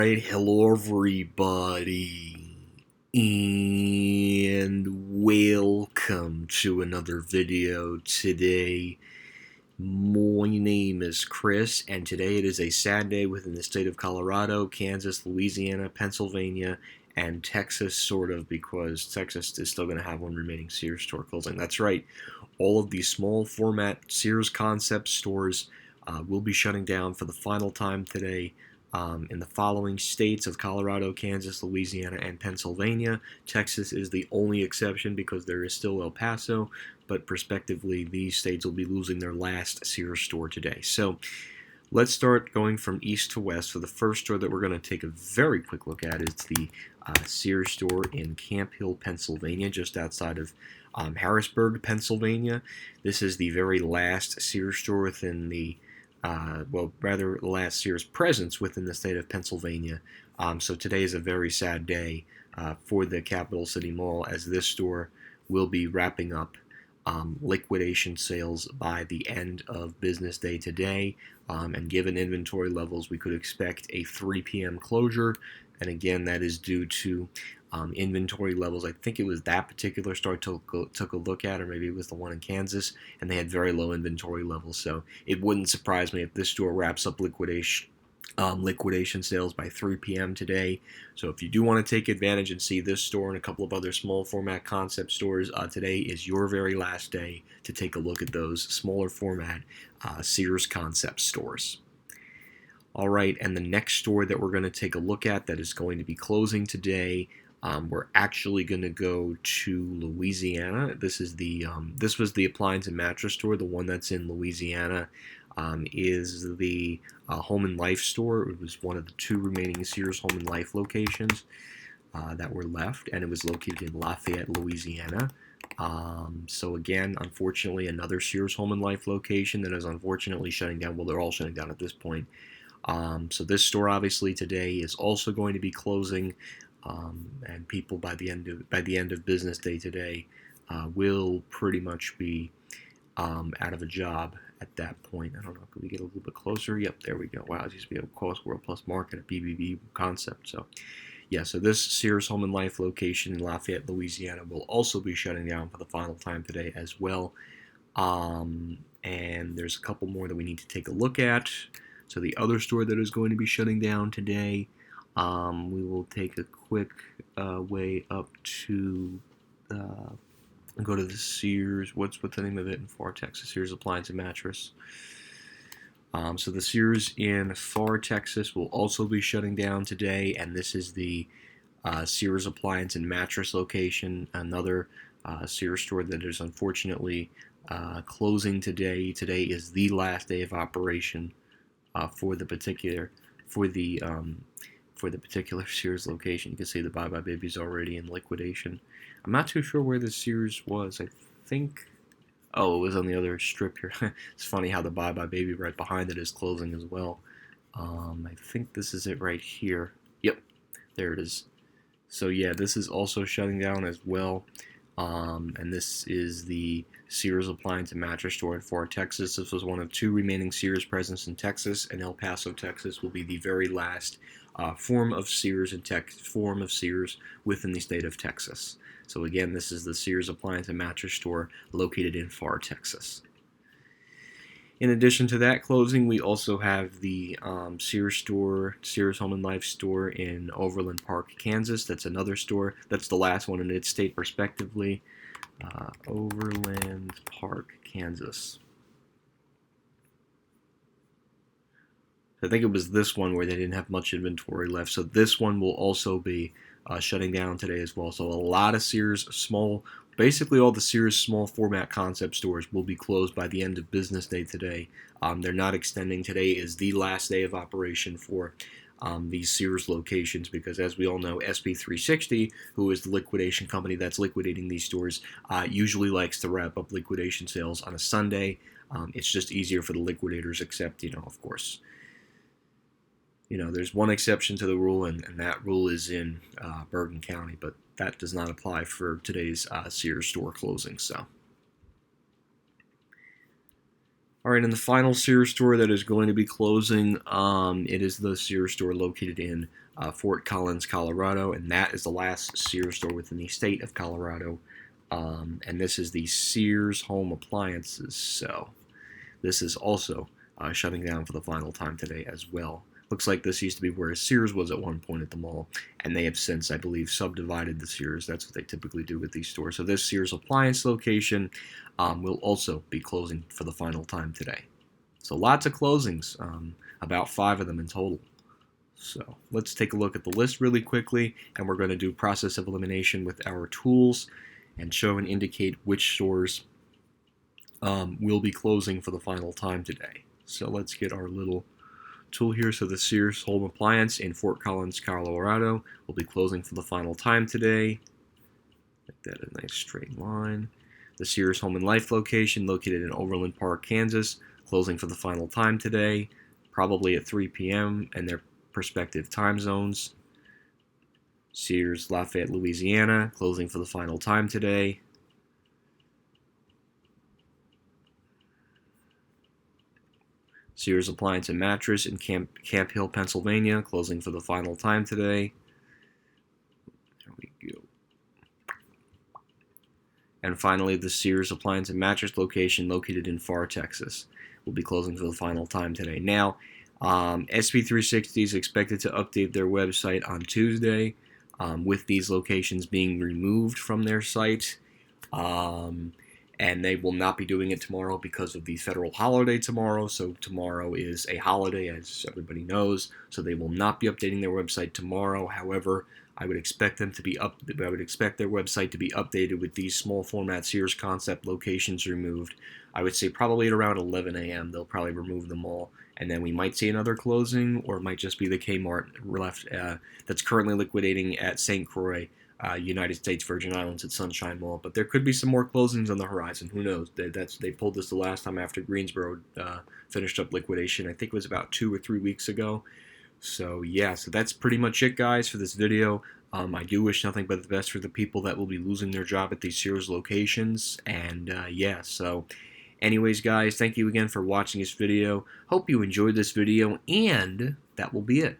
Right, hello everybody, and welcome to another video today. My name is Chris, and today it is a sad day within the state of Colorado, Kansas, Louisiana, Pennsylvania, and Texas, sort of, because Texas is still going to have one remaining Sears store closing. That's right, all of these small format Sears concept stores will be shutting down for the final time today. In the following states of Colorado, Kansas, Louisiana, and Pennsylvania. Texas is the only exception because there is still El Paso, but prospectively these states will be losing their last Sears store today. So let's start going from east to west. So the first store that we're going to take a very quick look at is the Sears store in Camp Hill, Pennsylvania, just outside of Harrisburg, Pennsylvania. This is the very last Sears store within the last Sears presence within the state of Pennsylvania. So today is a very sad day for the Capital City Mall, as this store will be wrapping up liquidation sales by the end of business day today. And given inventory levels, we could expect a 3 p.m. closure. And again, that is due to inventory levels. I think it was that particular store took a look at, or maybe it was the one in Kansas, and they had very low inventory levels. So it wouldn't surprise me if this store wraps up liquidation sales by 3 p.m. today. So if you do want to take advantage and see this store and a couple of other small format concept stores, today is your very last day to take a look at those smaller format Sears concept stores. All right, and the next store that we're going to take a look at that is going to be closing today, we're actually going to go to Louisiana. This was the appliance and mattress store. The one that's in Louisiana is the Home and Life store. It was one of the two remaining Sears Home and Life locations that were left, and it was located in Lafayette, Louisiana. So again, unfortunately, another Sears Home and Life location that is unfortunately shutting down. Well, they're all shutting down at this point. So this store obviously today is also going to be closing, and people by the end of business day today will pretty much be out of a job at that point. I don't know, could we get a little bit closer? Yep, there we go. Wow, it used to be a Cost World Plus Market, a BBB concept. So yeah, so this Sears Home and Life location in Lafayette, Louisiana will also be shutting down for the final time today as well. And there's a couple more that we need to take a look at. So the other store that is going to be shutting down today, we will take a quick way up to go to the Sears. What's the name of it in Far Texas? Sears Appliance and Mattress. So the Sears in Far Texas will also be shutting down today, and this is the Sears Appliance and Mattress location, another Sears store that is unfortunately closing today. Today is the last day of operation for the particular Sears location. You can see the Bye Bye Baby's already in liquidation. I'm not too sure where the Sears was. I think, oh, it was on the other strip here. It's funny how the Bye Bye Baby right behind it is closing as well. I think this is it right here. Yep, there it is. So yeah, this is also shutting down as well. And this is the Sears Appliance and Mattress store in Fort Texas. This was one of two remaining Sears presence in Texas, and El Paso, Texas will be the very last form of Sears within the state of Texas. So again, this is the Sears Appliance and Mattress store located in Far Texas. In addition to that closing, we also have the Sears Home and Life store in Overland Park, Kansas. That's another store. That's the last one in its state, respectively. Overland Park, Kansas. I think it was this one where they didn't have much inventory left. So this one will also be shutting down today as well. So a lot of Sears basically all the Sears small format concept stores will be closed by the end of business day today. They're not extending. Today is the last day of operation for these Sears locations, because as we all know, SB360, who is the liquidation company that's liquidating these stores, usually likes to wrap up liquidation sales on a Sunday. It's just easier for the liquidators, except, of course, there's one exception to the rule, and that rule is in Bergen County, but that does not apply for today's Sears store closing. So, all right, and the final Sears store that is going to be closing, it is the Sears store located in Fort Collins, Colorado, and that is the last Sears store within the state of Colorado. And this is the Sears Home Appliances. So this is also shutting down for the final time today as well. Looks like this used to be where Sears was at one point at the mall, and they have since, I believe, subdivided the Sears. That's what they typically do with these stores. So this Sears appliance location will also be closing for the final time today. So lots of closings, about 5 of them in total. So let's take a look at the list really quickly, and we're going to do process of elimination with our tools and show and indicate which stores will be closing for the final time today. So let's get our little tool here. So the Sears Home Appliance in Fort Collins, Colorado will be closing for the final time today. Make that a nice straight line. The Sears Home and Life location located in Overland Park, Kansas, closing for the final time today, probably at 3 p.m. and their respective time zones. Sears Lafayette, Louisiana, closing for the final time today. Sears Appliance and Mattress in Camp Hill, Pennsylvania, closing for the final time today. There we go. And finally, the Sears Appliance and Mattress location located in Pharr, Texas, will be closing for the final time today. Now, SB360 is expected to update their website on Tuesday, with these locations being removed from their site. And they will not be doing it tomorrow because of the federal holiday tomorrow. So tomorrow is a holiday, as everybody knows. So they will not be updating their website tomorrow. However, I would expect them to be I would expect their website to be updated with these small format Sears concept locations removed. I would say probably at around 11 a.m. they'll probably remove them all, and then we might see another closing, or it might just be the Kmart left that's currently liquidating at St. Croix, United States Virgin Islands at Sunshine Mall. But there could be some more closings on the horizon. Who knows? They pulled this the last time after Greensboro finished up liquidation. I think it was about 2 or 3 weeks ago. So yeah, so that's pretty much it, guys, for this video. I do wish nothing but the best for the people that will be losing their job at these Sears locations. And yeah, so anyways, guys, thank you again for watching this video. Hope you enjoyed this video, and that will be it.